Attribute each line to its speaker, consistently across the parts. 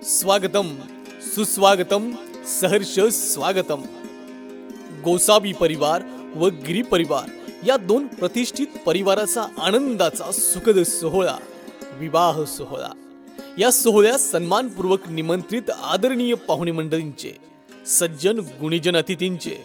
Speaker 1: स्वागतम सुस्वागतम सहर्ष स्वागतम। गोसावी परिवार व गिरी परिवार या दोन प्रतिष्ठित परिवाराचा आनंदाचा सुखद सोहळा विवाह सोहळा। या सोहळ्यात सन्मानपूर्वक निमंत्रित आदरणीय पाहुणे मंडळींचे, सज्जन गुणीजन अतिथींचे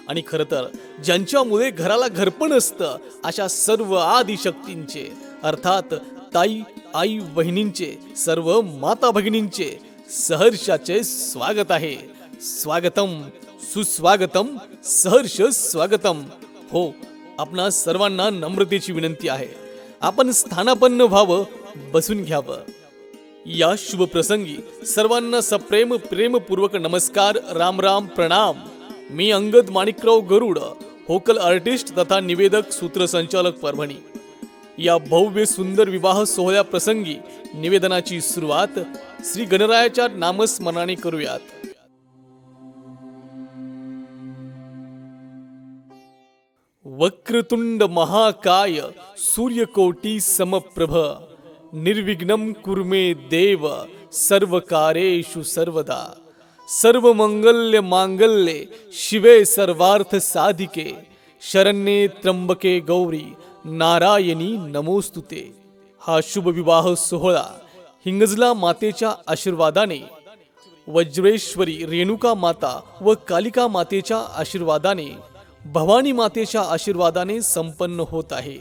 Speaker 1: आणि खरं तर ज्यांच्यामुळे घराला घरपण असतं अशा सर्व आदिशक्तींचे अर्थात ताई आई बहिणींचे, सर्व माता भगिनींचे सहर्षाचे स्वागत आहे। स्वागतम सुस्वागतम सहर्ष स्वागतम। हो, आपणा सर्वांना नम्रतेची विनंती आहे, आपण स्थानापन्न व्हावं, बसून घ्यावं। या शुभ प्रसंगी सर्वांना सप्रेम प्रेमपूर्वक नमस्कार, राम राम, प्रणाम। मी अंगद माणिकराव गरुड, होकल आर्टिस्ट तथा निवेदक, सूत्रसंचालक, परभणी। या भव्य सुंदर विवाह सोहळ्या प्रसंगी निवेदनाची सुरुवात श्री गणरायाच्या नामस्मरणाने करूयात। वक्रतुंड महाकाय सूर्यकोटी समप्रभ निर्विघ्नं कुर्मे देव सर्वकार्येषु सर्वदा। सर्वमंगल्य मांगल्ये शिवे सर्वार्थ साधिके शरण्ये त्र्यंबके गौरी नारायणी नमोस्तुते। हा शुभ विवाह सोहळा हिंगजला मातेच्या आशीर्वादाने, वज्रेश्वरी रेणुका माता व कालिका मातेच्या आशीर्वादाने, भवानी मातेच्या आशीर्वादाने संपन्न होत आहे।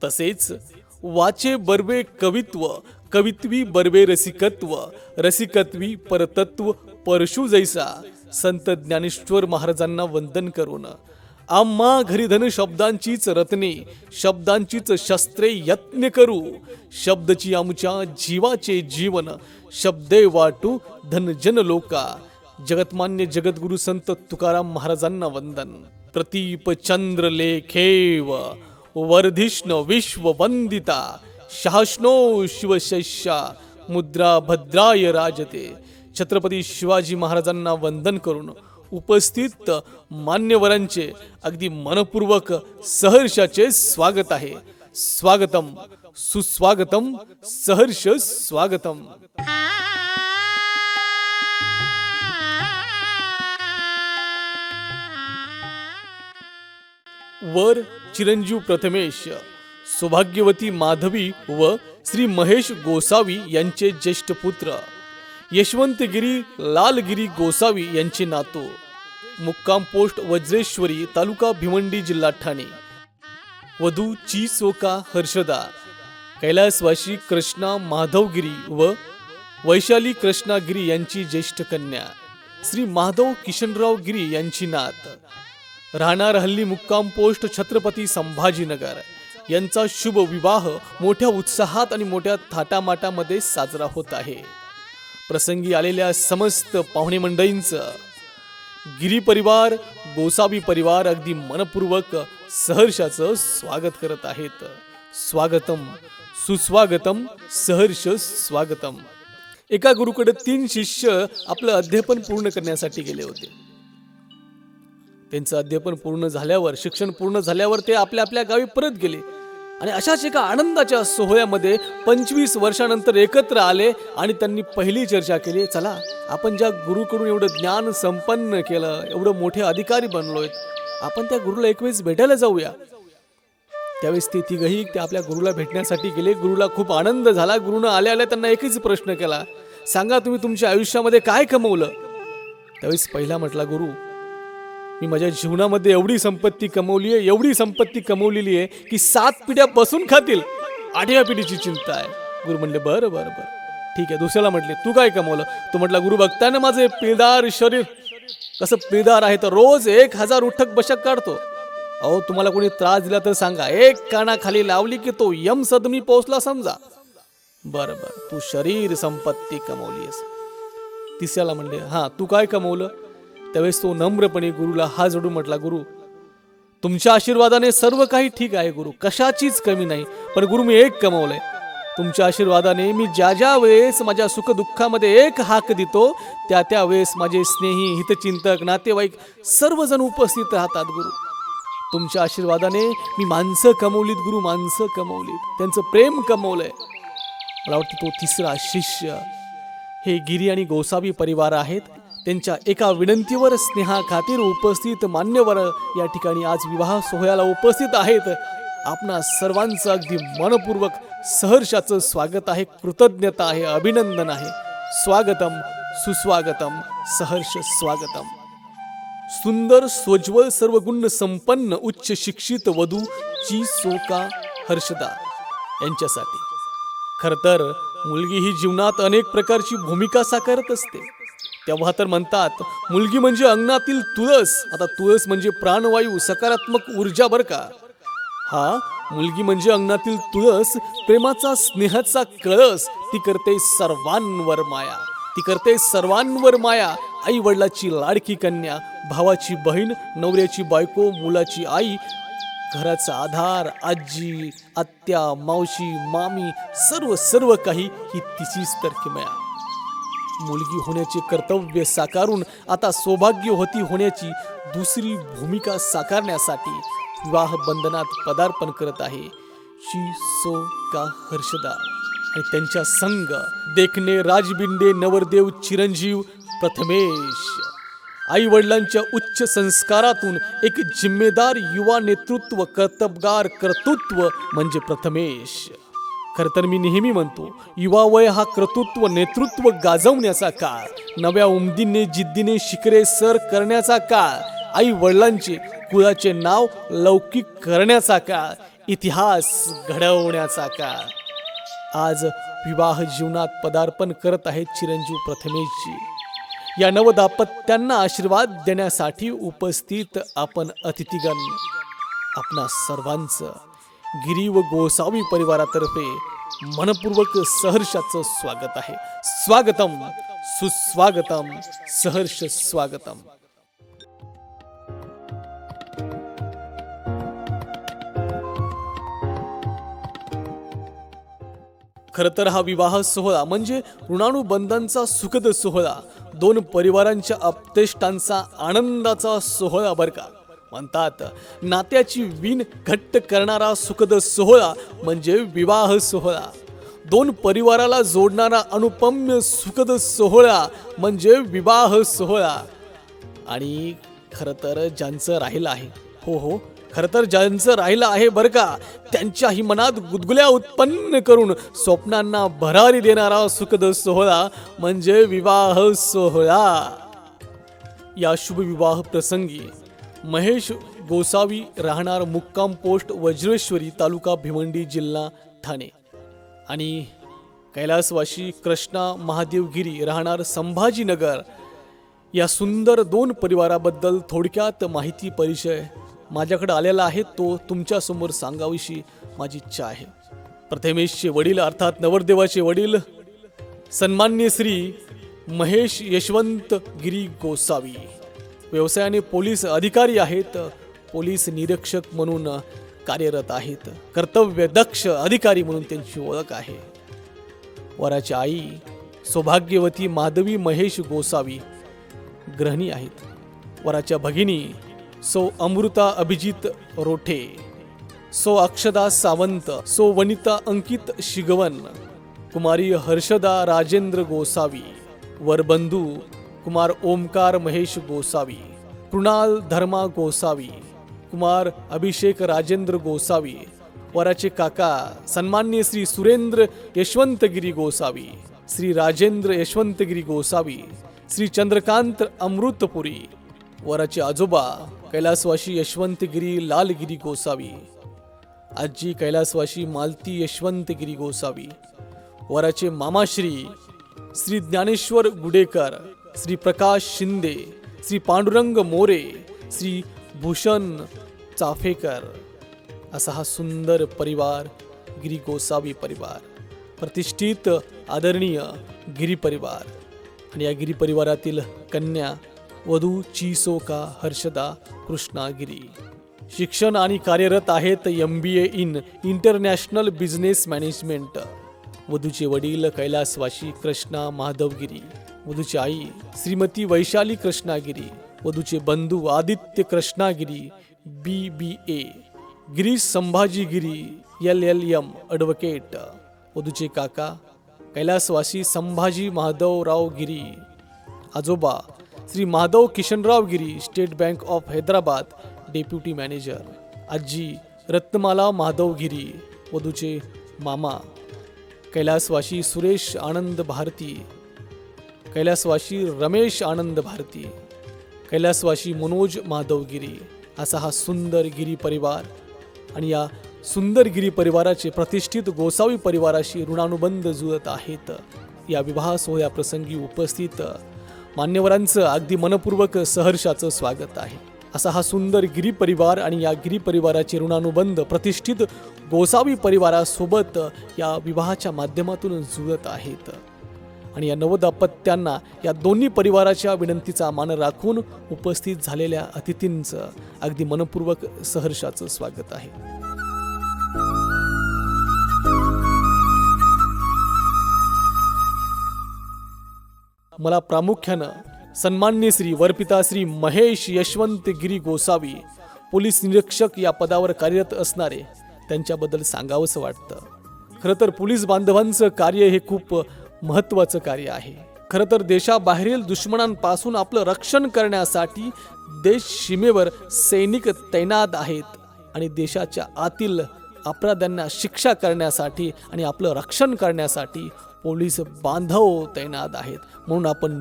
Speaker 1: तसेच वाचे बर्वे कवित्व, कवित्वी बर्वे रसिकत्व, रसिकत्वी परतत्व परशु जैसा संत ज्ञानेश्वर महाराजांना वंदन करून आम्हा घरी धन शब्दांचीच रत्ने, शब्दांचीच शस्त्रे यत्न करू। शब्दची आमच्या जीवाचे जीवन, शब्दे वाटू धन जन लोका। जगतमान्य जगद्गुरु संत तुकाराम महाराजांना वंदन। प्रतीप चंद्र लेखेव वर्धिष्ण विश्व वंदिता शासनो शिवशैष्या मुद्रा भद्राय राजते। छत्रपती शिवाजी महाराजांना वंदन करून उपस्थित मान्यवरांचे अगदी मनपूर्वक सहर्षाचे स्वागत आहे। स्वागतम सुस्वागतम सहर्ष स्वागतम। वर चिरंजीव प्रथमेश, सौभाग्यवती माधवी व श्री महेश गोसावी यांचे ज्येष्ठ पुत्र यशवंतगिरी लालगिरी गोसावी यांचे नातू। मुक्काम पोस्ट वज्रेश्वरी, तालुका भिवंडी, जिल्हा ठाणे। वधू चिसोका हर्षदा, कैलासवासी कृष्णा माधवगिरी व वैशाली कृष्णागिरी यांची ज्येष्ठ कन्या श्री माधव किशनराव गिरी यांची नात। राहणार हल्ली मुक्काम पोस्ट छत्रपती संभाजीनगर यांचा शुभ विवाह मोठ्या उत्साहात आणि मोठ्या थाटामाटामध्ये साजरा होत आहे। प्रसंगी आलेल्या समस्त पाहुणे मंडळींचं गिरी परिवार, गोसावी परिवार अगदी मनपूर्वक सहर्षाचं स्वागत करत आहेत। स्वागतम सुस्वागतम सहर्ष स्वागतम। एका गुरुकडे 3 शिष्य आपलं अध्ययन पूर्ण करण्यासाठी गेले होते। त्यांचं अध्ययन पूर्ण झाल्यावर, शिक्षण पूर्ण झाल्यावर ते आपल्या आपल्या गावी परत गेले आणि अशाच एका आनंदाच्या सोहळ्यामध्ये 25 वर्षानंतर एकत्र आले आणि त्यांनी पहिली चर्चा केली, चला आपण ज्या गुरुकडून एवढं ज्ञान संपन्न केलं, एवढं मोठे अधिकारी बनलोय, आपण त्या गुरुला एक वेळेस भेटायला जाऊया। त्यावेळेस ते तिघही ते आपल्या गुरुला भेटण्यासाठी गेले। गुरुला खूप आनंद झाला। गुरुनं आल्या आल्या त्यांना एकच प्रश्न केला, सांगा तुम्ही तुमच्या आयुष्यामध्ये काय कमवलं? त्यावेळेस पहिला म्हटला, गुरु मी माझ्या जीवनामध्ये एवढी संपत्ती कमवली आहे, एवढी संपत्ती कमवलेली आहे की 7 पिढ्या बसून खातील, 8व्या पिढीची चिंता आहे। गुरु म्हणले बरं बरं बरं ठीक आहे। दुसऱ्याला म्हटले, तू काय कमवलं? तो म्हटला, गुरु बघताना माझे पिळदार शरीर कसं पिळदार आहे, तर रोज 1000 उठक बशक काढतो। अहो तुम्हाला कोणी त्रास दिला तर सांगा, एक कानाखाली लावली की तो यम सदमी पोहोचला समजा। बरं बरं तू शरीर संपत्ती कमवलीस। तिसऱ्याला म्हणले, हा तू काय कमवलं? त्यावेळेस तो नम्रपणे गुरुला हात जोडून म्हटला, गुरु तुमच्या आशीर्वादाने सर्व काही ठीक आहे गुरु, कशाचीच कमी नाही, पण गुरु मी एक कमवलंय। तुमच्या आशीर्वादाने मी ज्या ज्या वेळेस माझ्या सुख दुःखामध्ये एक हाक देतो, त्या त्या वेळेस माझे स्नेही, हितचिंतक, नातेवाईक सर्वजण उपस्थित राहतात गुरु। तुमच्या आशीर्वादाने मी माणसं कमवलीत गुरु, माणसं कमवलीत, त्यांचं प्रेम कमवलंय। मला वाटतं तो तिसरा शिष्य हे गिरी आणि गोसावी परिवार आहेत. त्यांच्या एका विनंतीवर स्नेहाखातीर उपस्थित मान्यवर या ठिकाणी आज विवाह सोहळ्याला उपस्थित आहेत. आपणा सर्वांचं अगदी मनपूर्वक सहर्षाचं स्वागत आहे, कृतज्ञता आहे, अभिनंदन आहे. स्वागतम, सुस्वागतम, सहर्ष स्वागतम. सुंदर, सोज्वळ, सर्वगुण संपन्न, उच्च शिक्षित वधू ची सोका हर्षदा यांच्यासाठी. खरं तर मुलगी ही जीवनात अनेक प्रकारची भूमिका साकारत असते. तेव्हा तर म्हणतात मुलगी म्हणजे अंगणातील तुळस. आता तुळस म्हणजे प्राणवायू, सकारात्मक ऊर्जा बरं का. हा, मुलगी म्हणजे अंगणातील तुळस, प्रेमाचा, स्नेहाचा कळस. ती करते सर्वांवर माया, ती करते सर्वांवर माया. आई वडिलाची लाडकी कन्या, भावाची बहीण, नवऱ्याची बायको, मुलाची आई, घराचा आधार, आजी, आत्या, मावशी, मामी, सर्व काही ही तिचीच तर किमया. मुलगी होण्याचे कर्तव्य साकारून आता सौभाग्यवती होण्याची दुसरी भूमिका साकारण्यासाठी विवाह बंधनात पदार्पण करत आहे ची सोका हर्षदा आणि त्यांच्या संग देखणे राजबिंडे नवरदेव चिरंजीव प्रथमेश. आई वडिलांच्या उच्च संस्कारातून एक जिम्मेदार युवा नेतृत्व, कर्तबगार कर्तृत्व म्हणजे प्रथमेश. खरं तर मी नेहमी म्हणतो, युवा वय हा कर्तृत्व, नेतृत्व गाजवण्याचा काळ, नव्या उमदीने जिद्दीने शिखरे सर करण्याचा काळ, आई वडिलांचे कुळाचे नाव लौकिक करण्याचा काळ, इतिहास घडवण्याचा काळ. आज विवाह जीवनात पदार्पण करत आहेत चिरंजीव प्रथमेशजी. या नवदाम्पत्यांना आशीर्वाद देण्यासाठी उपस्थित आपण अतिथीगण, आपणा सर्वांचं गिरी व गोसावी परिवारातर्फे मनपूर्वक सहर्षाचं स्वागत आहे. स्वागतम, सुस्वागतम, सहर्ष स्वागतम. खरं तर हा विवाह सोहळा म्हणजे ऋणानुबंधांचा सुखद सोहळा, दोन परिवारांच्या अपतेष्टांचा आनंदाचा सोहळा बरं का. म्हणतात नात्याची विण घट्ट करणारा सुखद सोहळा म्हणजे विवाह सोहळा. दोन परिवाराला जोडणारा अनुपम्य सुखद सोहळा म्हणजे विवाह सोहळा. आणि खरं तर ज्यांचं राहिलं आहे, हो, खरं तर ज्यांचं राहिलं आहे बरं का, त्यांच्याही मनात गुदगुल्या उत्पन्न करून स्वप्नांना भरारी देणारा सुखद सोहळा म्हणजे विवाह सोहळा. या शुभ विवाह प्रसंगी महेश गोसावी, राहणार मुक्काम पोस्ट वज्रेश्वरी, तालुका भिवंडी, जिल्हा ठाणे, आणि कैलासवासी कृष्णा महादेवगिरी, राहणार संभाजीनगर, या सुंदर दोन परिवाराबद्दल थोडक्यात माहिती परिचय माझ्याकडे आलेला आहे, तो तुमच्यासमोर सांगावीशी माझी इच्छा आहे. प्रथमेशचे वडील अर्थात नवरदेवाचे वडील सन्मान्य श्री महेश यशवंत गिरी गोसावी व्यवसायाने पोलीस अधिकारी आहेत, पोलीस निरीक्षक म्हणून कार्यरत आहेत, कर्तव्य दक्ष अधिकारी म्हणून त्यांची ओळख आहे. वराची आई सौभाग्यवती माधवी महेश गोसावी गृहिणी आहेत. वराच्या भगिनी सौ अमृता अभिजित रोठे, सौ अक्षदा सावंत, सौ वनिता अंकित शिगवन, कुमारी हर्षदा राजेंद्र गोसावी, वरबंधू कुमार ओमकार महेश गोसावी, कृणाल धर्मा गोसावी, कुमार अभिषेक राजेंद्र गोसावी. वराचे काका सन्मान्य श्री सुरेंद्र यशवंतगिरी गोसावी, श्री राजेंद्र यशवंतगिरी गोसावी, श्री चंद्रकांत अमृतपुरी. वराचे आजोबा कैलासवासी यशवंतगिरी लालगिरी गोसावी, आजी कैलासवासी मालती यशवंतगिरी गोसावी. वराचे मामाश्री श्री ज्ञानेश्वर गुडेकर, श्री प्रकाश शिंदे, श्री पांडुरंग मोरे, श्री भूषण चाफेकर. असा हा सुंदर परिवार गिरी गोसावी परिवार, प्रतिष्ठित आदरणीय गिरी परिवार. आणि या गिरी परिवारातील कन्या वधू चिसोका हर्षदा कृष्णा गिरी. शिक्षण आणि कार्यरत आहेत MBA in international business management. वधूचे वडील कैलासवासी कृष्णा माधवगिरी, वधूची आई श्रीमती वैशाली कृष्णागिरी, वधूचे बंधू Aditya Krishnagiri BBA, Girish Sambhajigiri LLM advocate. वधूचे काका कैलासवासी संभाजी माधवराव गिरी. आजोबा Shri Madhav Kishanrao Giri, state bank of Hyderabad, deputy manager. आजी रत्नमाला माधव गिरी, वधूचे मामा. कैलासवासी सुरेश आनंद भारती, कैलासवासी रमेश आनंद भारती, कैलासवासी मनोज माधव गिरी. असा हा सुंदर गिरी परिवार. आणि या सुंदर गिरी परिवाराचे प्रतिष्ठित गोसावी परिवाराशी ऋणानुबंध जुळत आहेत. या विवाह सोहळ्याप्रसंगी उपस्थित मान्यवरांचं अगदी मनपूर्वक सहर्षाचं स्वागत आहे. असा हा सुंदर गिरी परिवार आणि या गिरी परिवाराचे ऋणानुबंध प्रतिष्ठित गोसावी परिवारासोबत या विवाहाच्या माध्यमातून जुळत आहेत. आणि या नवदाम्पत्यांना या दोन्ही परिवाराच्या विनंतीचा मान राखून उपस्थित झालेल्या अतिथींचं अगदी मनपूर्वक सहर्षाचं स्वागत आहे. मला प्रामुख्यानं सन्माननीय श्री वरपिता श्री महेश यशवंत गिरी गोसावी, पोलीस निरीक्षक या पदावर कार्यरत असणारे, त्यांच्याबद्दल सांगावंसं वाटतं. खरं तर पोलीस बांधवांचं कार्य हे खूप महत्त्वाचं कार्य आहे. खरं तर देशाबाहेरील दुश्मनांपासून आपलं रक्षण करण्यासाठी देश सीमेवर सैनिक तैनात आहेत आणि देशाच्या आतील अपराध्यांना शिक्षा करण्यासाठी आणि आपलं रक्षण करण्यासाठी पोलीस बांधव तैनात आहेत. म्हणून आपण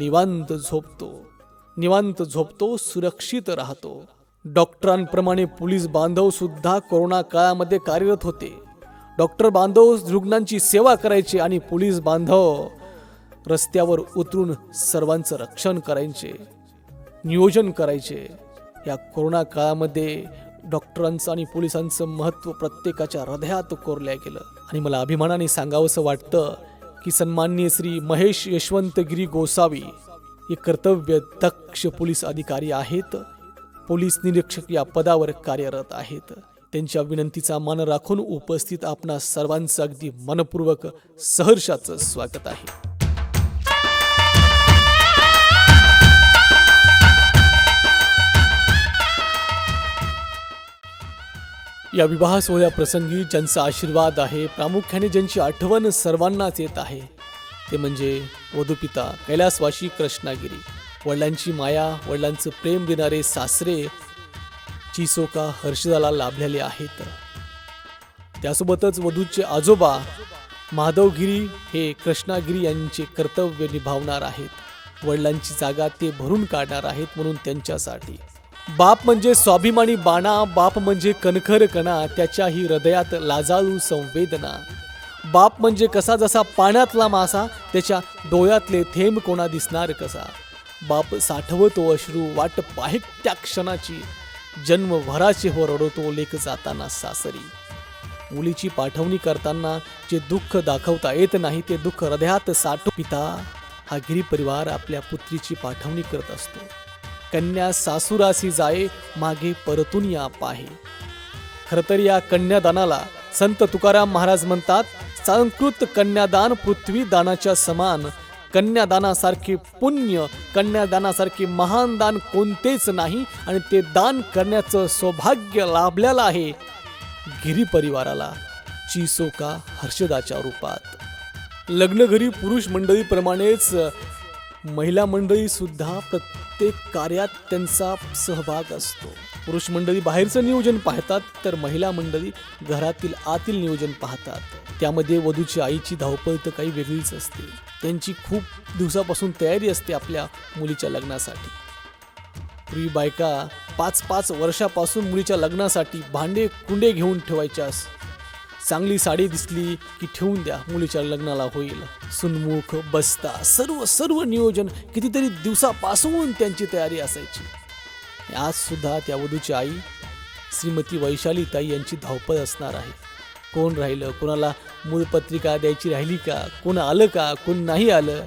Speaker 1: निवांत झोपतो, सुरक्षित राहतो. डॉक्टरांप्रमाणे पोलीस बांधव सुद्धा कोरोना काळामध्ये कार्यरत होते. डॉक्टर बांधव रुग्णांची सेवा करायचे आणि पोलीस बांधव रस्त्यावर उतरून सर्वांचं रक्षण करायचे, नियोजन करायचे. या कोरोना काळामध्ये डॉक्टरांचं आणि पोलिसांचं महत्त्व प्रत्येकाच्या हृदयात कोरल्या गेलं. आणि मला अभिमानाने सांगावंसं वाटतं की सन्माननीय श्री महेश यशवंत गिरी गोसावी हे कर्तव्य दक्ष पोलीस अधिकारी आहेत. पोलीस निरीक्षक या पदावर कार्यरत आहेत. त्यांच्या विनंतीचा मान राखून उपस्थित आपणा सर्वांचं अगदी मनपूर्वक सहर्षाचं स्वागत आहे. या विवाह सोहळ्याप्रसंगी ज्यांचा आशीर्वाद आहे, प्रामुख्याने ज्यांची आठवण सर्वांनाच येत आहे, ते म्हणजे वधूपिता कैलासवासी कृष्णागिरी. वडिलांची माया, वडिलांचं प्रेम देणारे सासरे चिसोका हर्षदाला लाभलेले आहेत. त्यासोबतच वधूचे आजोबा माधवगिरी हे कृष्णागिरी यांचे कर्तव्य निभावणार आहेत. वडिलांची जागा ते भरून काढणार आहेत. म्हणून त्यांच्यासाठी बाप म्हणजे स्वाभिमानी बाणा, बाप म्हणजे कणखर कणा, त्याच्याही हृदयात लाजाळू संवेदना. बाप म्हणजे कसा जसा पाण्यातला मासा, त्याच्या डोळ्यातले थेंब कोणा दिसणार कसा. बाप साठवतो अश्रू, वाट पाहे त्या क्षणाची, जन्मभराचे हो रडतो लेक जाताना सासरी. मुलीची पाठवणी करताना जे दुःख दाखवता येत नाही ते दुःख हृदयात साठवून पिता हा गिरी परिवार आपल्या पुत्रीची पाठवणी करत असतो. कन्या सासुरासी जाये, मागे परतून या पाहे. खरं तर या कन्यादानाला संत तुकाराम महाराज म्हणतात, संस्कृत कन्यादान पृथ्वी दानाच्या समान. कन्यादानासारखे पुण्य, कन्यादानासारखे महान दान कोणतेच नाही. आणि ते दान करण्याचं सौभाग्य लाभलेलं आहे गिरी परिवाराला चिसोका हर्षदाच्या रूपात. लग्नघरी पुरुष मंडळीप्रमाणेच महिला मंडळी सुद्धा प्रत्येक कार्यात त्यांचा सहभाग असतो. पुरुष मंडळी बाहेरचं नियोजन पाहतात, तर महिला मंडळी घरातील आतील नियोजन पाहतात. त्यामध्ये वधूची आईची धावपळ तर काही वेगळीच असते. त्यांची खूप दिवसापासून तयारी असते आपल्या मुलीच्या लग्नासाठी. पूर्वी बायका 5-5 वर्षापासून मुलीच्या लग्नासाठी भांडे कुंडे घेऊन ठेवायच्या. चांगली साडी दिसली की ठेवून द्या, मुलीच्या लग्नाला होईल. सुनमुख बसता सर्व नियोजन कितीतरी दिवसापासून त्यांची तयारी असायची. आज सुद्धा त्या वधूची आई श्रीमती वैशाली ताई यांची धावपळ असणार आहे. कोण राहिलं, कोणाला मूलपत्रिका द्यायची राहिली का, कोण आलं का, कोण नाही आलं,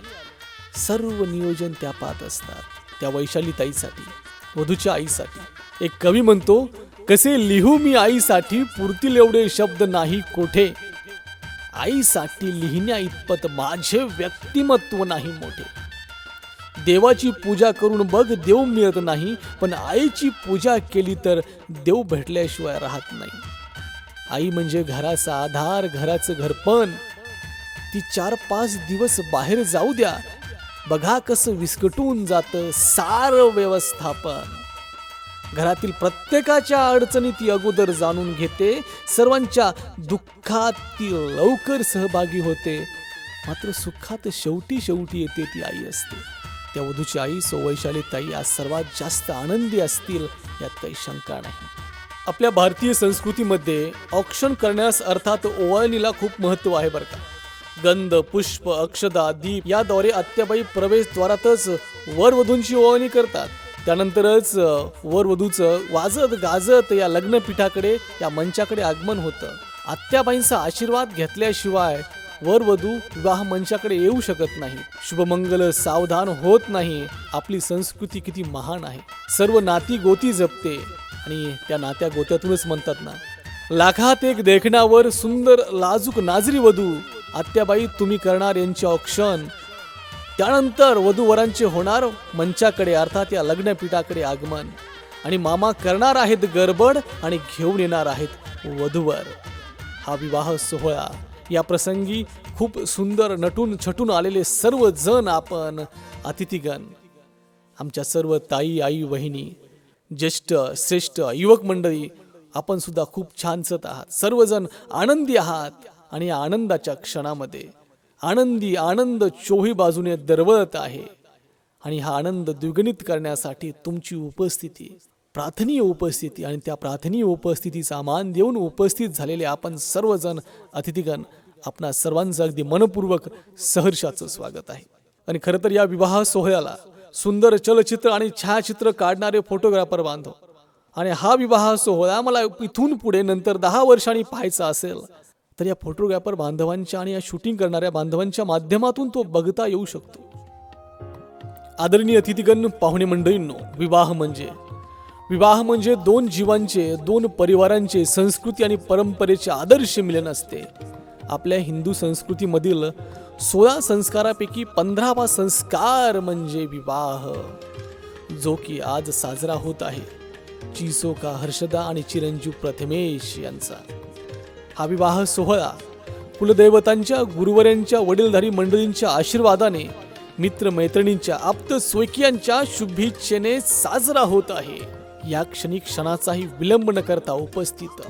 Speaker 1: सर्व नियोजन त्या पाहत असतात. त्या वैशाली ताईसाठी, वधूच्या आईसाठी. एक कवी म्हणतो, कसे लिहू मी आईसाठी, पुरतील एवढे शब्द नाही कोठे. आईसाठी लिहिण्या इतपत माझे व्यक्तिमत्व नाही मोठे. देवाची पूजा करून बघ, देव मिळत नाही, पण आईची पूजा केली तर देव भेटल्याशिवाय राहत नाही. आई म्हणजे घराचा आधार, घराचं घरपण. ती 4-5 दिवस बाहेर जाऊ द्या, बघा कसं विस्कटून जातं सारं व्यवस्थापन. घरातील प्रत्येकाच्या अडचणी ती अगोदर जाणून घेते, सर्वांच्या दुःखात ती लवकर सहभागी होते, मात्र सुखात शेवटी येते ती आई असते. त्या वधूची आई सौ वैशालीताई आज सर्वात जास्त आनंदी असतील यात काही शंका नाही. आपल्या भारतीय संस्कृतीमध्ये औक्षण करण्यास अर्थात ओवाळणीला खूप महत्त्व आहे बरं का. गंध, पुष्प, अक्षदा, दीप याद्वारे आत्याबाई प्रवेशद्वारातच वरवधूंची ओवाळणी करतात. त्यानंतरच वरवधूचं वाजत गाजत या लग्नपीठाकडे या मंचाकडे आगमन होतं. आत्याबाईंचा आशीर्वाद घेतल्याशिवाय वरवधू विवाह मंचाकडे येऊ शकत नाही. शुभमंगल सावधान होत नाही. आपली संस्कृती किती महान आहे. सर्व नाती गोती जपते आणि त्या नात्या गोत्यातूनच म्हणतात ना, लाखात एक देखण्यावर सुंदर लाजूक नाजरी वधू. आत्याबाई तुम्ही करणार यांचे औक्षण, त्यानंतर वधूवरांचे होणार मंचाकडे अर्थात या लग्नपीठाकडे आगमन, आणि मामा करणार आहेत गडबड आणि घेऊन येणार आहेत वधूवर. हा विवाह सोहळा या प्रसंगी खूप सुंदर नटून छटून आलेले सर्व जण, आपण अतिथीगण, आमच्या सर्व ताई, आई, वहिनी, ज्येष्ठ श्रेष्ठ युवक मंडळी, आपण सुद्धा खूप छानसत आहात. सर्वजण आनंदी आहात आणि या आनंदाच्या क्षणामध्ये आनंद चोही बाजूने दरवळत आहे. आणि हा आनंद द्विगुणित करण्यासाठी तुमची उपस्थिती, प्रार्थनीय उपस्थिती, आणि त्या प्रार्थनीय उपस्थितीचा मान देऊन उपस्थित झालेले आपण सर्वजण अतिथीगण, आपणा सर्वांचं अगदी मनपूर्वक सहर्षाचं स्वागत आहे. आणि खरं तर या विवाह सोहळ्याला सुंदर चलचित्र आणि छायाचित्र काढणारे फोटोग्राफर बांधव, आणि हा विवाह सोहळा मला इथून पुढे नंतर 10 वर्षांनी पाहायचा असेल तर या फोटोग्राफर बांधवांच्या आणि या शूटिंग करणाऱ्या बांधवांच्या माध्यमातून तो बघता येऊ शकतो. आदरणीय अतिथीगण, पाहुणे मंडळींनो, विवाह म्हणजे 2 जीवांचे, 2 परिवारांचे, संस्कृती आणि परंपरेचे आदर्श मिलन असते. आपल्या हिंदू संस्कृतीमधील 16 संस्कारापैकी 15वा संस्कार म्हणजे विवाह, जो की आज साजरा होत आहे. चिसोका हर्षदा आणि चिरंजीव प्रथमेश यांचा हा विवाह सोहळा कुलदैवतांच्या, गुरुवर्यांच्या, वडीलधारी मंडळींच्या आशीर्वादाने, मित्रमैत्रिणींच्या, आप्त स्वकीयांच्या शुभेच्छेने साजरा होत आहे. या क्षणाचाही विलंब न करता उपस्थित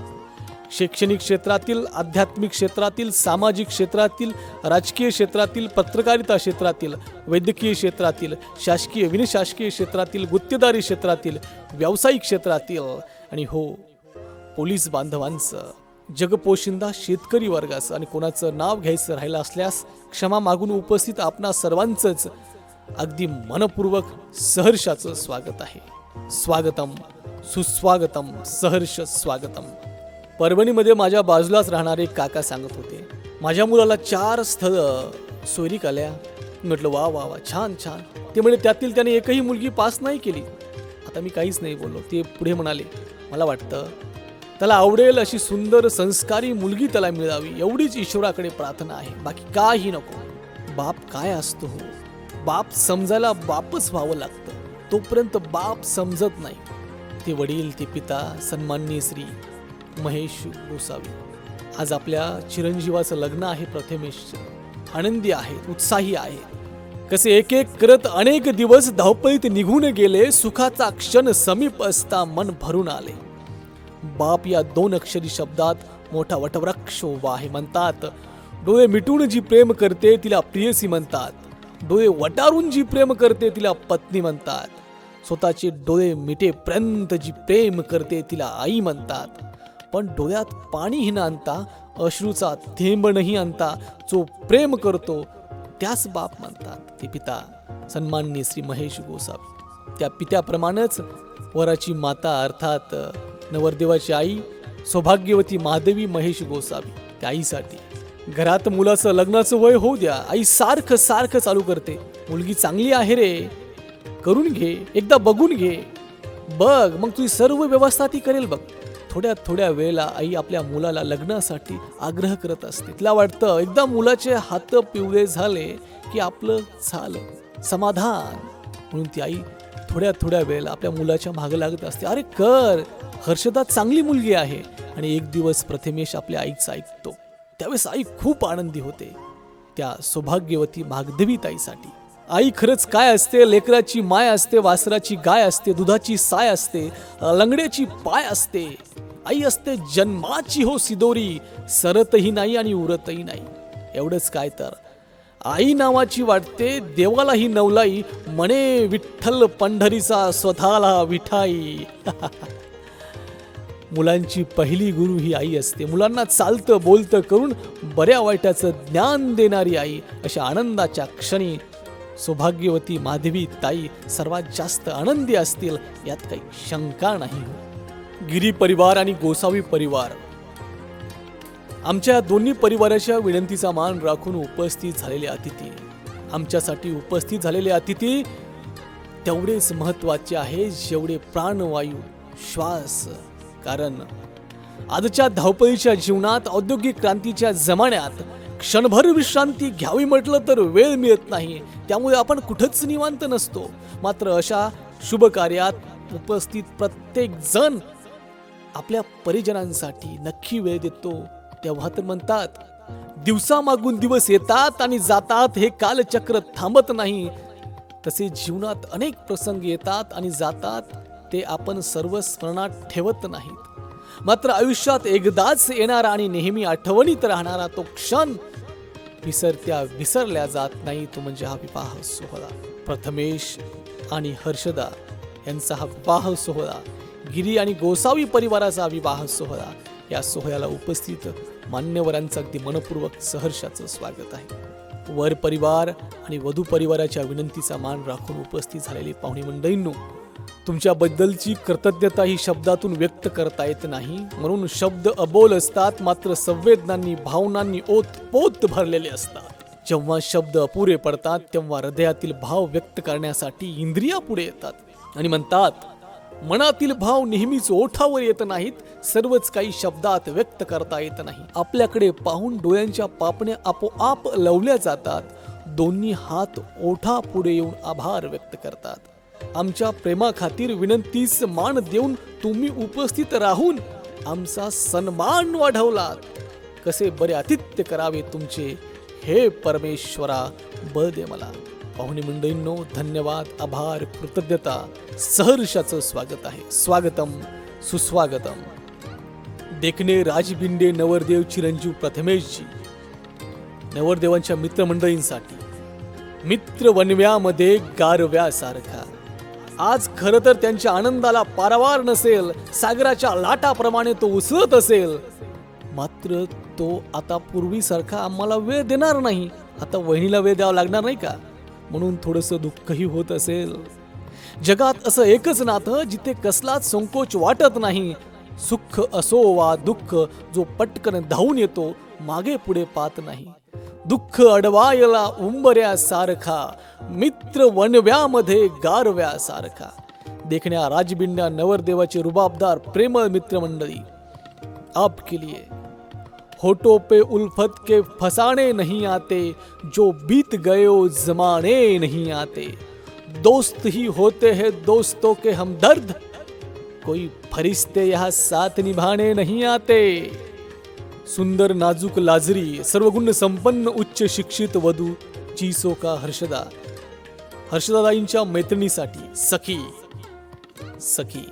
Speaker 1: शैक्षणिक क्षेत्रातील, आध्यात्मिक क्षेत्रातील, सामाजिक क्षेत्रातील, राजकीय क्षेत्रातील, पत्रकारिता क्षेत्रातील, वैद्यकीय क्षेत्रातील, शासकीय विनशासकीय क्षेत्रातील, गुत्तेदारी क्षेत्रातील, व्यावसायिक क्षेत्रातील, आणि हो, पोलीस बांधवांचं, जगपोशिंदा शेतकरी वर्गाचं, आणि कोणाचं नाव घ्यायचं राहिलं असल्यास क्षमा मागून उपस्थित आपणा सर्वांचंच अगदी मनपूर्वक सहर्षाचं स्वागत आहे. स्वागतम, सुस्वागतम, सहर्ष स्वागतम. परभणीमध्ये माझ्या बाजूलाच राहणारे काका सांगत होते, माझ्या मुलाला 4 स्थळं सोयरीक आल्या. म्हटलं वा वा वा, छान छान. ते म्हणजे त्यातील त्याने एकही मुलगी पास नाही केली. आता मी काहीच नाही बोललो. ते पुढे म्हणाले, मला वाटतं त्याला आवडेल अशी सुंदर संस्कारी मुलगी त्याला मिळावी, एवढीच ईश्वराकडे प्रार्थना आहे, बाकी काही नको. बाप काय असतो हो, बाप समजायला बापच व्हावं लागतं. तोपर्यंत बाप समजत नाही. ते वडील, ते पिता, सन्माननीय श्री महेश गोसावी. आज आपल्या चिरंजीवाचं लग्न आहे प्रथमेशचं. आनंदी आहेत, उत्साही आहेत. कसे एक एक करत अनेक दिवस धावपळीत निघून गेले, सुखाचा क्षण समीप असता मन भरून आले. बाप या 2 अक्षरी शब्दात मोठा वटवृक्ष उभा आहे. म्हणतात, डोळे मिटून जी प्रेम करते तिला प्रियसी म्हणतात, डोळे वटारून जी प्रेम करते तिला पत्नी म्हणतात, स्वतःचे डोळे मिटेपर्यंत जी प्रेम करते तिला आई म्हणतात. पण डोळ्यात पाणीही न आणता, अश्रूचा थेंब नाही आणता जो प्रेम करतो त्याच बाप म्हणतात. ते पिता सन्माननीय श्री महेश गोसावी. त्या पित्याप्रमाणेच वराची माता अर्थात नवरदेवाची आई सौभाग्यवती महादेवी महेश गोसावी. त्या आईसाठी घरात मुलाचं लग्नाचं वय होऊ द्या, आई सारखं चालू करते, मुलगी चांगली आहे रे, करून घे, एकदा बघून घे, बघ, मग तुझी सर्व व्यवस्था ती करेल बघ. थोड्या वेळेला आई आपल्या मुलाला लग्नासाठी आग्रह करत असते. तिला वाटतं एकदा मुलाचे हात पिवळे झाले की आपलं झालं समाधान. म्हणून ती आई थोड्या वेळेला आपल्या मुलाच्या मागे लागत असते. अरे कर, हर्षदा चांगली मुलगी आहे. आणि एक दिवस प्रथमेश आपल्या आईचं ऐकतो. त्यावेळेस आई खूप आनंदी होते. त्या सौभाग्यवती मागदेवीताईसाठी. आई खरंच काय असते? लेकराची माय असते, वासराची गाय असते, दुधाची साय असते, लंगड्याची पाय असते. आई असते जन्माची हो सिदोरी, सरतही नाही आणि उरतही नाही. एवढंच काय तर आई नावाची वाटते देवालाही नवलाई, म्हणे विठ्ठल पंढरीचा स्वतःला विठाई. मुलांची पहिली गुरु ही आई असते. मुलांना चालतं बोलतं करून बऱ्या वाईटाचं ज्ञान देणारी आई. अशा आनंदाच्या क्षणी सौभाग्यवती माधवी ताई सर्वात जास्त आनंदी असतील यात काही शंका नाही. गिरी परिवार आणि गोसावी परिवार, आमच्या दोन्ही परिवाराच्या विनंतीचा मान राखून उपस्थित झालेले अतिथी, आमच्यासाठी उपस्थित झालेले अतिथी तेवढेच महत्त्वाचे आहे जेवढे प्राणवायू, श्वास. कारण आजच्या धावपळीच्या जीवनात, औद्योगिक क्रांतीच्या जमान्यात क्षणभर विश्रांती घ्यावी म्हटलं तर वेळ मिळत नाही. त्यामुळे आपण कुठंच निवांत नसतो. मात्र अशा शुभ कार्यात उपस्थित प्रत्येक जण आपल्या परिजनांसाठी नक्की वेळ देतो. तेव्हा तर म्हणतात दिवसामागून दिवस येतात आणि जातात, हे कालचक्र थांबत नाही. तसे जीवनात अनेक प्रसंग येतात आणि जातात, ते आपण सर्व स्मरणात ठेवत नाहीत. मात्र आयुष्यात एकदाच येणारा आणि नेहमी आठवणीत राहणारा तो क्षण विसरल्या जात नाही. तो म्हणजे हा विवाह सोहळा. प्रथमेश आणि हर्षदा यांचा हा विवाह सोहळा, गिरी आणि गोसावी परिवाराचा विवाह सोहळा. या सोहळ्याला उपस्थित मान्यवरांचं अगदी मनपूर्वक सहर्षाचं स्वागत आहे. वर परिवार आणि वधू परिवाराच्या विनंतीचा मान राखून उपस्थित झालेली पाहुणे मंडळींनो, तुमच्याबद्दलची कृतज्ञता ही शब्दातून व्यक्त करता येत नाही. म्हणून शब्द अबोल असतात, मात्र संवेदनांनी, भावनांनी ओतपोत भरलेले असतात. जेव्हा शब्द अपुरे पडतात तेव्हा हृदयातील भाव व्यक्त करण्यासाठी इंद्रिया पुढे येतात आणि म्हणतात, मनातील भाव नेहमीच ओठावर येत नाहीत, सर्वच काही शब्दात व्यक्त करता येत नाही. आपल्याकडे पाहून डोळ्यांच्या पापण्या आपोआप लवल्या जातात. दोन्ही हात ओठा पुढे येऊन आभार व्यक्त करतात. आमच्या प्रेमाखातीर विनंतीस मान देऊन तुम्ही उपस्थित राहून आमचा सन्मान वाढवलात. कसे बरे आतिथ्य करावे तुमचे, हे परमेश्वरा बळ दे मला. पाहुणे मंडळींनो, धन्यवाद, आभार, कृतज्ञता, सहर्षाचं स्वागत आहे. स्वागतम सुस्वागतम. देखणे राजबिंडे नवरदेव चिरंजीव प्रथमेशजी, नवरदेवांच्या मित्रमंडळींसाठी मित्र वनव्यामध्ये गारव्यासारखा. आज खरं तर त्यांच्या आनंदाला पारावार नसेल, सागराच्या लाटाप्रमाणे तो उसळत असेल. मात्र तो आता पूर्वीसारखा आम्हाला वेळ देणार नाही. आता वहिनीला वेळ द्यावा लागणार नाही का, म्हणून थोडंसं दुःखही होत असेल. जगात असं एकच नातं जिथे कसलाच संकोच वाटत नाही. सुख असो वा दुःख, जो पटकन धावून येतो, मागे पुढे पाहत नाही. दुःख अडवायला उंबऱ्यासारखा, मित्र वनव्यामध्ये गारव्यासारखा. देखण्या राजबिंड्या नवरदेवाचे रुबाबदार प्रेमळ मित्रमंडळी, आपके लिए होठों पे उल्फत के फसाने नहीं आते, जो बीत गए जमाने नहीं आते. दोस्त ही होते हैं दोस्तों के हमदर्द, कोई फरिश्ते यहाँ साथ निभाने नहीं आते. सुंदर नाजूक लाजरी, सर्वगुण संपन्न उच्च शिक्षित वधू चिसोका हर्षदा. हर्षदादाईंच्या मैत्रिणीसाठी सखी. सखी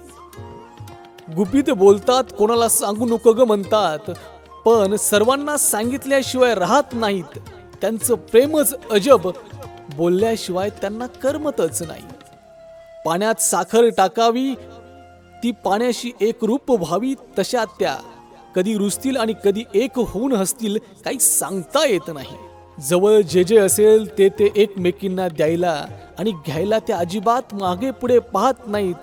Speaker 1: गुपित बोलतात, कोणाला सांगू नको ग म्हणतात, पण सर्वांना सांगितल्याशिवाय राहत नाहीत. त्यांचं प्रेमच अजब, बोलल्याशिवाय त्यांना करमतच नाही. पाण्यात साखर टाकावी, ती पाण्याशी एकरूप व्हावी, तशा त्या कधी रुसतील आणि कधी एक होऊन हसतील, काही सांगता येत नाही. जवळ जे जे असेल ते एकमेकींना द्यायला आणि घ्यायला त्या अजिबात मागे पुढे पाहत नाहीत.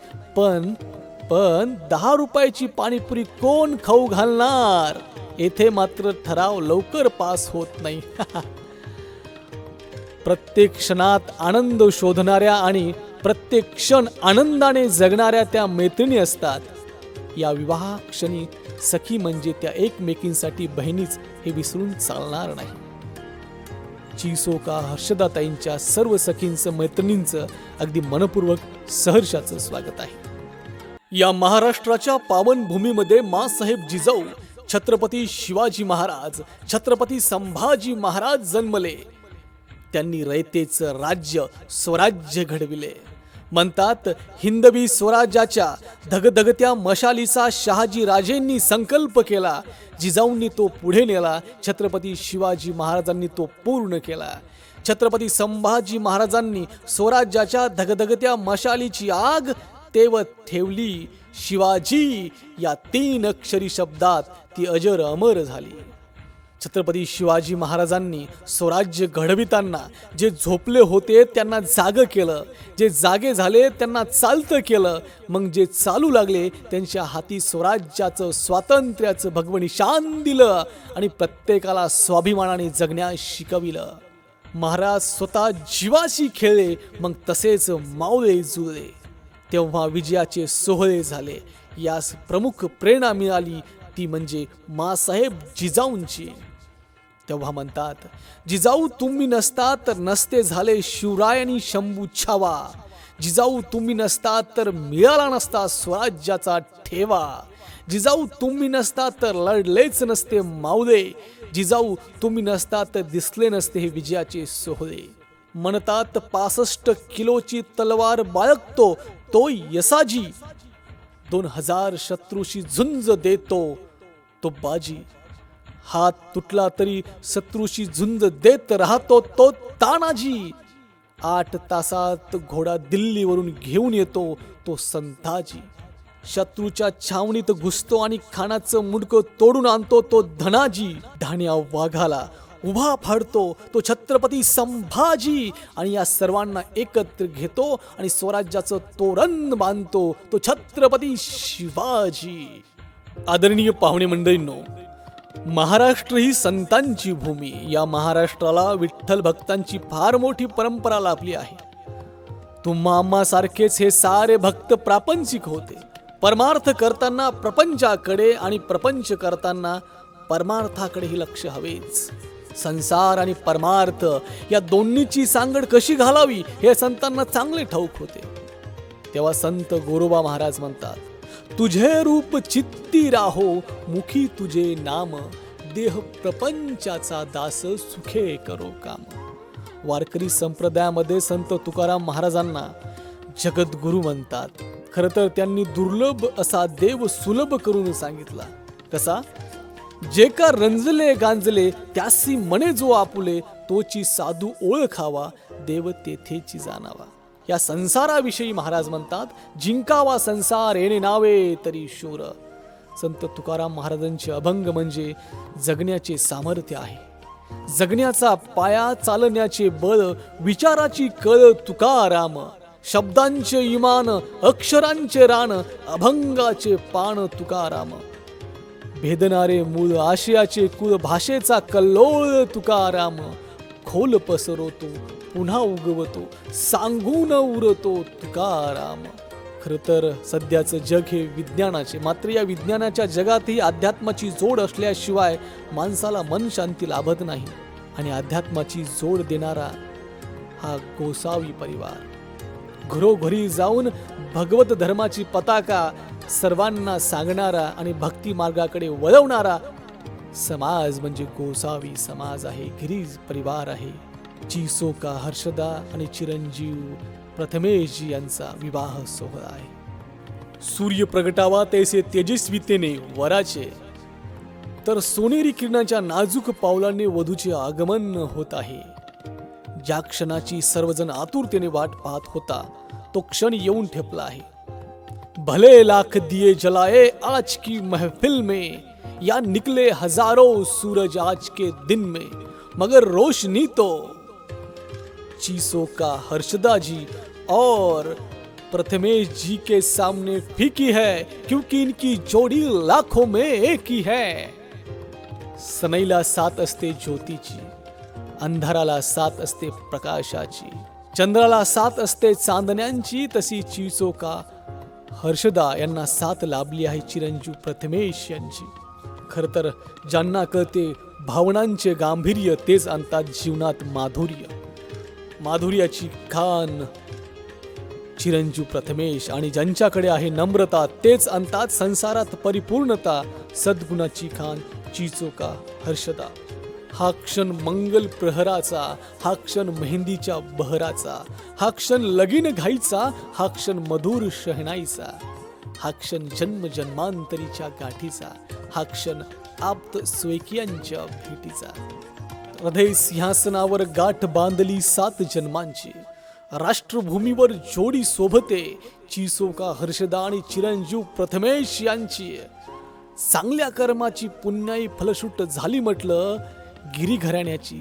Speaker 1: पण 10 रुपयाची पाणीपुरी कोण खाऊ घालणार, येथे मात्र ठराव लवकर पास होत नाही. प्रत्येक क्षणात आनंद शोधणाऱ्या आणि प्रत्येक क्षण आनंदाने जगणाऱ्या त्या मैत्रिणी असतात. या विवाह क्षणी सखी म्हणजे त्या एकमेकींसाठी बहिणीच, हे विसरून चालणार नाही. चिसोका हर्षदाताईंच्या सर्व सखींचं, मैत्रिणींचं अगदी मनपूर्वक सहर्षाचं स्वागत आहे. या महाराष्ट्राच्या पावन भूमीमध्ये माँसाहेब जिजाऊ छत्रपती शिवाजी महाराज, छत्रपती संभाजी महाराज जन्मले. त्यांनी रयतेचं राज्य स्वराज्य घडविले. म्हणतात, हिंदवी स्वराज्याच्या धगधगत्या मशालीचा शहाजी राजेंनी संकल्प केला. जिजाऊंनी तो पुढे नेला. छत्रपती शिवाजी महाराजांनी तो पूर्ण केला. छत्रपती संभाजी महाराजांनी स्वराज्याच्या धगधगत्या मशालीची आग तेवत ठेवली. शिवाजी या 3 अक्षरी शब्दात ती अजर अमर झाली. छत्रपती शिवाजी महाराजांनी स्वराज्य घडविताना जे झोपले होते त्यांना जाग केलं, जे जागे झाले त्यांना चालतं केलं, मग जे चालू लागले त्यांच्या हाती स्वराज्याचं स्वातंत्र्याचं भगवं निशान दिलं आणि प्रत्येकाला स्वाभिमानाने जगण्यास शिकविलं. महाराज स्वतः जीवाशी खेळले, मग तसेच मावळे जुळले. तेव्हा विजयाचे सोहळे झाले. यास प्रमुख प्रेरणा मिळाली ती म्हणजे माँसाहेब जिजाऊंची. तेव्हा म्हणतात, जिजाऊ तुम्ही नसता तर नसते झाले शिवराय आणि शंभू छावा. जिजाऊ तुम्ही नसता तर मिळाला नसता स्वराज्याचा ठेवा. जिजाऊ तुम्ही नसता तर लढलेच नसते मावळे. जिजाऊ तुम्ही नसता तर दिसले नसते हे विजयाचे सोहळे. म्हणतात 65 किलोची तलवार बाळगतो तो यसाजी. 2000 शत्रूशी झुंज देतो तो बाजी. हात तुटला तरी शत्रूशी झुंज देत राहतो तो तानाजी. 8 तासात घोडा दिल्लीवरून घेऊन येतो तो संताजी. शत्रूच्या छावणीत घुसतो आणि खानाचं मुंडकं तोडून आणतो तो धनाजी. ढाण्या वाघाला उभा फाडतो तो छत्रपती संभाजी. आणि या सर्वांना एकत्र घेतो आणि स्वराज्याचं तोरण बांधतो तो छत्रपती शिवाजी. आदरणीय पाहुणे मंडळींनो, महाराष्ट्र ही संतांची भूमी. या महाराष्ट्राला विठ्ठल भक्तांची फार मोठी परंपरा लाभली आहे. तुम्हा आम्हा सारखेच हे सारे भक्त प्रापंचिक होते. परमार्थ करताना प्रपंचाकडे आणि प्रपंच करताना परमार्थाकडेही लक्ष हवेच. संसार आणि परमार्थ या दोन्हीची सांगड कशी घालावी हे संतांना चांगले ठाऊक होते. तेव्हा संत गोरोबा महाराज म्हणतात, तुझे रूप चित्ती राहो मुखी तुझे नाम. देह प्रपंचाचा दास सुखे करो काम. वारकरी संप्रदायामध्ये संत तुकाराम महाराजांना जगद्गुरु म्हणतात. खरं तर त्यांनी दुर्लभ असा देव सुलभ करून सांगितला. कसा? जे का रंजले गांजले त्यासी मने जो आपुले. तोची साधू ओळखावा देव तेथेची जाणावा. या संसाराविषयी महाराज म्हणतात, जिंकावा संसार येणे नावे तरी शूर. संत तुकाराम महाराजांचे अभंग म्हणजे जगण्याचे सामर्थ्य आहे. जगण्याचा पाया, चालण्याचे बळ, विचाराची कळ तुकाराम. शब्दांचे इमान, अक्षरांचे रान, अभंगाचे पान तुकाराम. भेदणारे मूळ, आशयाचे कुळ, भाषेचा कल्लोळ तुकाराम. खोल पसरवतो पुन्हा उगवतो, सांगून उरतो तुकाराम. खरं तर सध्याचं जग हे विज्ञानाचे, मात्र या विज्ञानाच्या जगातही अध्यात्माची जोड असल्याशिवाय माणसाला मन शांती लाभत नाही. आणि अध्यात्माची जोड देणारा हा गोसावी परिवार. घरोघरी जाऊन भगवत धर्माची पताका सर्वांना सांगणारा आणि भक्ती मार्गाकडे वळवणारा समाज म्हणजे गोसावी समाज आहे, गिरीज परिवार आहे. चिसोका हर्षदा आणि चिरंजीव प्रथमेशजी यांचा विवाह सोहळा आहे. सूर्य प्रगटावा तैसे तेजस्वीतेने वराचे, तर सोनेरी किरणाच्या नाजूक पावलाने वधूचे आगमन होत आहे. ज्या क्षणाची सर्वजण आतुरतेने वाट पाहत होता तो क्षण येऊन ठेपला आहे. भले लाख दिए जलाए आज की महफिल में, या निकले हजारों सूरज आज के दिन में, मगर रोशनी तो चीसों का हर्षदा जी और प्रथमेश जी के सामने फीकी है, क्योंकि इनकी जोड़ी लाखों में एक ही है. सनईला साथ असते ज्योतीची, अंधाराला साथ असते प्रकाशाची, चंद्राला साथ असते चांदण्यांची, तशी चिसोका हर्षदा यांना साथ लाभली आहे चिरंजीव प्रथमेश यांची. खर तर ज्यांना कळते भावनांचे गांभीर्य तेच आणतात जीवनात माधुर्य. माधुर्याची खान चिरंजीव प्रथमेश, आणि ज्यांच्याकडे आहे नम्रता तेच आणतात संसारात परिपूर्णता. सद्गुणाची खान चिचोका हर्षदा. हा क्षण मंगल प्रहराचा, हा क्षण मेहंदीच्या बहराचा, हा क्षण लगीन घाईचा, हा क्षण मधुर शहनाईचा, हा क्षण जन्म जन्मांतरीच्या गाठीचा, हा क्षण आप्त स्वेकियांच्या भेटीचा. हृदय सिंहासनावर गाठ बांधली 7 जन्मांची, राष्ट्रभूमीवर जोडी शोभते चिसोका हर्षदा आणि चिरंजीव प्रथमेश यांची. चांगल्या कर्माची पुण्याई फलशुट झाली म्हटलं. गिरी घराण्याची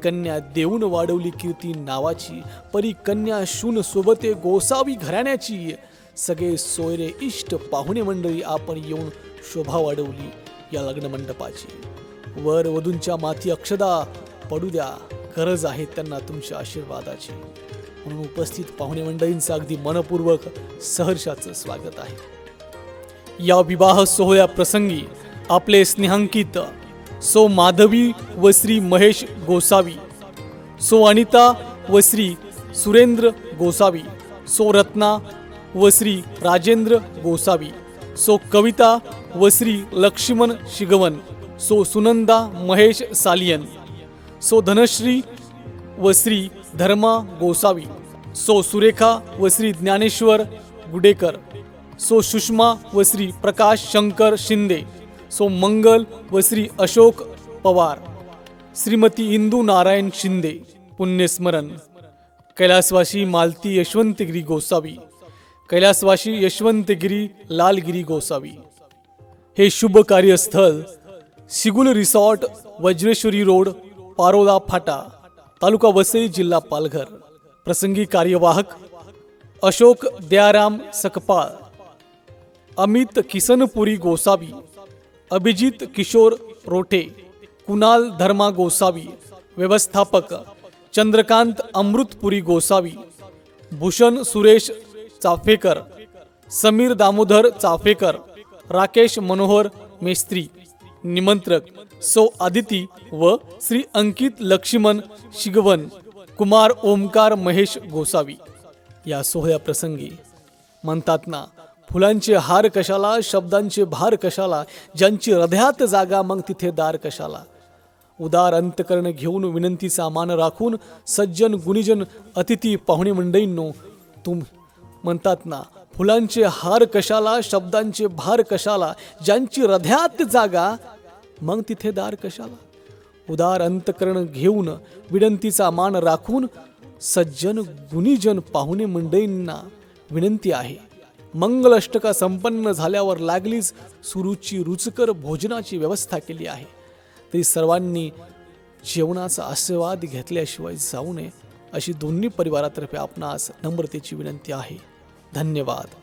Speaker 1: कन्या देऊन वाढवली कीर्ती नावाची, परी कन्या शून सोबते गोसावी घराण्याची. सगळे सोयरे इष्ट पाहुणे मंडळी आपण येऊन शोभा वाढवली या लग्न मंडपाची. वर वधूंच्या माथी अक्षदा पडू द्या, गरज आहे त्यांना तुमच्या आशीर्वादाची. म्हणून उपस्थित पाहुणे मंडळींचं अगदी मनपूर्वक सहर्षाचं स्वागत आहे. या विवाह सोहळ्या प्रसंगी आपले स्नेहांकित सो माधवी व श्री महेश गोसावी, सो अनिता व श्री सुरेंद्र गोसावी, सो रत्ना व श्री राजेंद्र गोसावी, सो कविता व श्री लक्ष्मण शिगवन, सो सुनंदा महेश सालियन, सो धनश्री व श्री धर्मा गोसावी, सो सुरेखा व श्री ज्ञानेश्वर गुडेकर, सो सुषमा व श्री प्रकाश शंकर शिंदे, सो मंगल व श्री अशोक पवार, श्रीमती इंदू नारायण शिंदे पुण्यस्मरण. कैलासवासी मालती यशवंतगिरी गोसावी, कैलासवासी यशवंतगिरी लालगिरी गोसावी. हे शुभ कार्यस्थळ सिगुल रिसॉर्ट, वज्रेश्वरी रोड, पारोला फाटा, तालुका वसई, जिल्हा पालघर. प्रसंगी कार्यवाहक अशोक दयाराम सकपाळ, अमित किसनपुरी गोसावी, अभिजित किशोर रोठे, कुणाल धर्मा गोसावी. व्यवस्थापक चंद्रकांत अमृतपुरी गोसावी, भूषण सुरेश चाफेकर, समीर दामोदर चाफेकर, राकेश मनोहर मेस्त्री. निमंत्रक सौ आदिती व श्री अंकित लक्ष्मण शिगवन, कुमार ओमकार महेश गोसावी. या सोहळ्या प्रसंगी म्हणतात ना, फुलांचे हार कशाला, शब्दांचे भार कशाला, ज्यांची हृदयात जागा मग तिथे दार कशाला. उदार अंतकरण घेऊन विनंतीचा मान राखून सज्जन गुणीजन अतिथी पाहुणे मंडळींनो, म्हणतात ना, फुलांचे हार कशाला, शब्दांचे भार कशाला, ज्यांची हृदयात जागा मग तिथे दार कशाला. उदार अंतकरण घेऊन विनंतीचा मान राखून सज्जन गुणीजन पाहुणे मंडळींना विनंती आहे. मंगल अष्टका संपन्न झाल्यावर लागलीच सुरुची रुचकर भोजनाची व्यवस्था केली आहे. तरी सर्वांनी जेवणाचा आस्वाद घेतल्याशिवाय जाऊ नये अशी दोन्ही परिवारातर्फे आपणास नम्रतेची विनंती आहे. धन्यवाद.